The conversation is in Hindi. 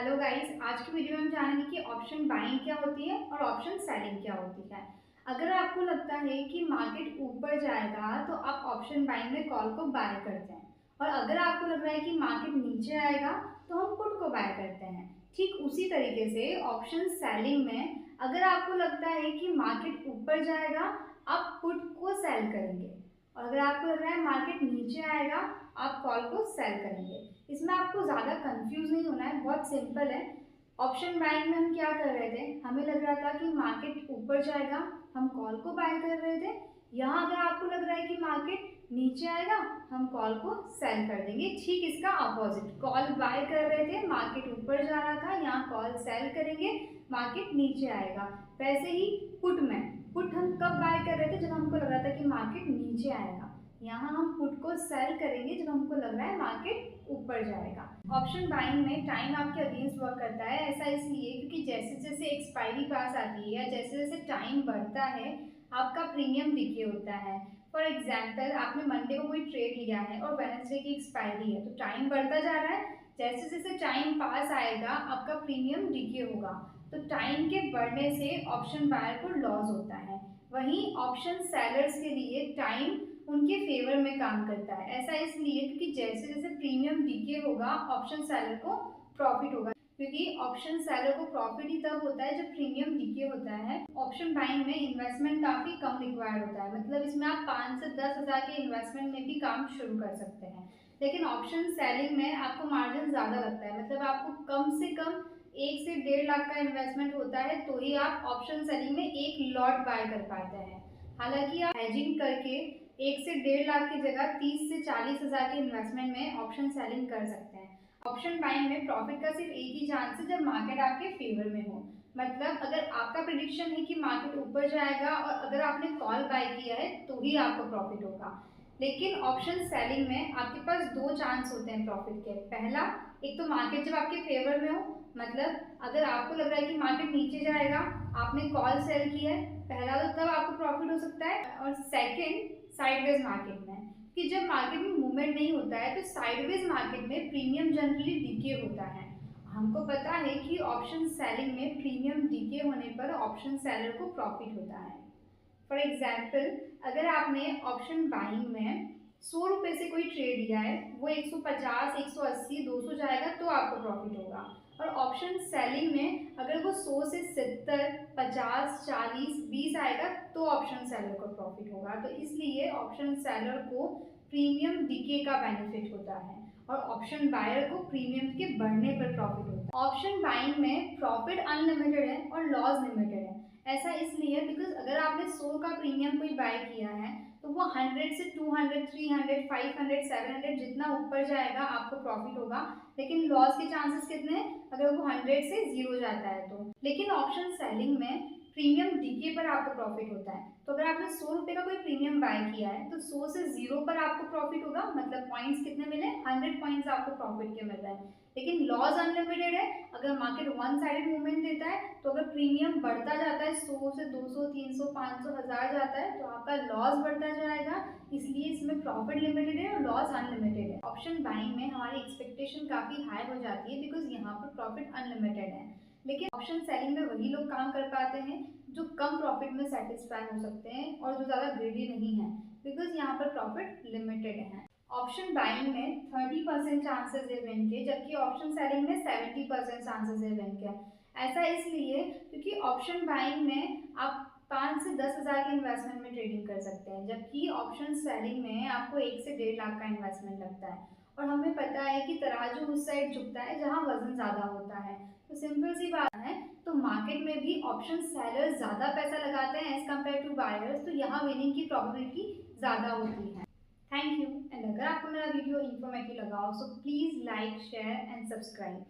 हेलो गाइस, आज की वीडियो में हम जानेंगे कि ऑप्शन बाइंग क्या होती है और ऑप्शन सेलिंग क्या होती है। अगर आपको लगता है कि मार्केट ऊपर जाएगा तो आप ऑप्शन बाइंग में कॉल को बाय करते हैं, और अगर आपको लग रहा है कि मार्केट नीचे आएगा तो हम पुट को बाय करते हैं। ठीक उसी तरीके से ऑप्शन सेलिंग में अगर आपको लगता है कि मार्केट ऊपर जाएगा आप पुट को सेल करेंगे, और अगर आपको लग रहा है मार्केट नीचे आएगा आप कॉल को सेल करेंगे। इसमें आपको ज़्यादा कंफ्यूज नहीं होना है, बहुत सिंपल है। ऑप्शन बाइंग में हम क्या कर रहे थे, हमें लग रहा था कि मार्केट ऊपर जाएगा, हम कॉल को बाय कर रहे थे। यहाँ अगर आपको लग रहा है कि मार्केट नीचे आएगा हम कॉल को सेल कर देंगे। ठीक इसका अपोजिट, कॉल बाय कर रहे थे, मार्केट ऊपर जा रहा था, यहाँ कॉल सेल करेंगे, मार्केट नीचे आएगा। वैसे ही पुट हम कब बाय कर रहे थे, जब हमको लग रहा था कि मार्केट नीचे आएगा। यहाँ हम पुट को सेल करेंगे जब हमको लग रहा है मार्केट ऊपर जाएगा। ऑप्शन बाइंग में टाइम आपके अगेंस्ट वर्क करता है। ऐसा इसलिए क्योंकि जैसे जैसे एक्सपायरी पास आती है या जैसे जैसे टाइम बढ़ता है आपका प्रीमियम डिके होता है। फॉर एग्जाम्पल, आपने मंडे को कोई ट्रेड लिया है और वेडनेसडे की एक्सपायरी है, तो टाइम बढ़ता जा रहा है। जैसे जैसे टाइम पास आएगा आपका प्रीमियम डिके होगा, तो टाइम के बढ़ने से ऑप्शन बायर को लॉस होता है। वहीं ऑप्शन सेलर्स के लिए टाइम उनके फेवर में काम करता है। ऐसा इसलिए क्योंकि जैसे जैसे प्रीमियम डिके होगा ऑप्शन सेलर को प्रॉफिट होगा, क्योंकि ऑप्शन सेलर को प्रॉफिट ही तब होता है जब प्रीमियम डिके होता है। ऑप्शन बाइंग में इन्वेस्टमेंट काफ़ी कम रिक्वायर्ड होता है, मतलब इसमें आप 5 से 10 हज़ार के इन्वेस्टमेंट में भी काम शुरू कर सकते हैं। लेकिन ऑप्शन सेलिंग में आपको मार्जिन ज़्यादा लगता है, मतलब आपको कम से कम 1 से 1.5 लाख का इन्वेस्टमेंट होता है तो ही आप ऑप्शन सेलिंग में एक लॉट बाय कर पाते हैं। हालांकि आप हेजिंग करके 1 से 1.5 लाख की जगह 30 से 40 हज़ार के इन्वेस्टमेंट में ऑप्शन सेलिंग कर सकते हैं। ऑप्शन बाइंग में प्रॉफिट का सिर्फ एक ही चांस है जब मार्केट आपके फेवर में हो, मतलब अगर आपका प्रिडिक्शन है कि मार्केट ऊपर जाएगा और अगर आपने कॉल बाय किया है तो ही आपको प्रॉफिट होगा। लेकिन ऑप्शन सेलिंग में आपके पास दो चांस होते हैं प्रॉफिट के। पहला, एक तो मार्केट जब आपके फेवर में हो, मतलब अगर आपको लग रहा है कि मार्केट नीचे जाएगा, आपने कॉल सेल किया है, पहला तो तब आपको प्रॉफिट हो सकता है। और सेकंड, साइडवेज मार्केट में, कि जब मार्केट में मूवमेंट नहीं होता है तो साइडवेज मार्केट में प्रीमियम जनरली डीके होता है। हमको पता है कि ऑप्शन सेलिंग में प्रीमियम डीके होने पर ऑप्शन सेलर को प्रॉफिट होता है। फॉर एग्जाम्पल, अगर आपने ऑप्शन बाइंग में 100 रुपये से कोई ट्रेड लिया है, वो 150, 180, 200 जाएगा तो आपको प्रॉफिट होगा। और ऑप्शन सेलिंग में अगर वो 100 से 70, 50, 40, 20 आएगा तो ऑप्शन सेलर को प्रॉफिट होगा। तो इसलिए ऑप्शन सेलर को प्रीमियम डिके का बेनिफिट होता है और ऑप्शन बायर को प्रीमियम के बढ़ने पर प्रॉफिट होता है। ऑप्शन बाइंग में प्रॉफिट अनलिमिटेड है और लॉस लिमिटेड है। ऐसा इसलिए बिकॉज अगर आपने 100 का प्रीमियम कोई बाय किया है तो वो 100 से 200, 300, 500, 700 जितना ऊपर जाएगा आपको प्रॉफिट होगा। लेकिन लॉस के चांसेस कितने हैं, अगर वो 100 से 0 जाता है तो। लेकिन ऑप्शन सेलिंग में प्रीमियम डीके पर आपको प्रॉफिट होता है। तो अगर आपने 100 रुपये का कोई प्रीमियम बाय किया है तो 100 से 0 पर आपको प्रॉफिट होगा, मतलब पॉइंट्स कितने मिले, 100 पॉइंट्स आपको प्रॉफिट के मिल रहे हैं। लेकिन लॉस अनलिमिटेड है, अगर मार्केट वन साइडेड मूवमेंट देता है तो अगर प्रीमियम बढ़ता जाता है 100 से 200, 300, 500, 1000 जाता है तो आपका लॉस बढ़ता जाएगा। इसलिए इसमें प्रॉफिट लिमिटेड है और लॉस अनलिमिटेड है। ऑप्शन बाइंग में हमारी एक्सपेक्टेशन काफ़ी हाई हो जाती है बिकॉज यहाँ पर प्रॉफिट अनलिमिटेड है। लेकिन ऑप्शन सेलिंग में वही लोग काम कर पाते हैं जो कम प्रॉफिट में सेटिस्फाई हो सकते हैं और जो ज़्यादा ग्रेडी नहीं है, बिकॉज यहाँ पर प्रॉफिट लिमिटेड है। ऑप्शन बाइंग में 30% चांसेस है विन के, जबकि ऑप्शन सेलिंग में 70% चांसेस है विन के। ऐसा इसलिए क्योंकि ऑप्शन बाइंग में आप 5 से 10 हज़ार के इन्वेस्टमेंट में ट्रेडिंग कर सकते हैं, जबकि ऑप्शन सेलिंग में आपको 1 से 1.5 लाख का इन्वेस्टमेंट लगता है। और हमें पता है कि तराजू उस साइड झुकता है जहाँ वजन ज़्यादा होता है। तो सिंपल सी बात है, तो मार्केट में भी ऑप्शन सेलर्स ज़्यादा पैसा लगाते हैं एज कम्पेयर टू बायर्स, तो यहाँ विनिंग की प्रोबेबिलिटी ज़्यादा होती है। Thank you. एंड अगर आपको मेरा वीडियो इन्फॉर्मेटिव लगा हो so please like, share and subscribe.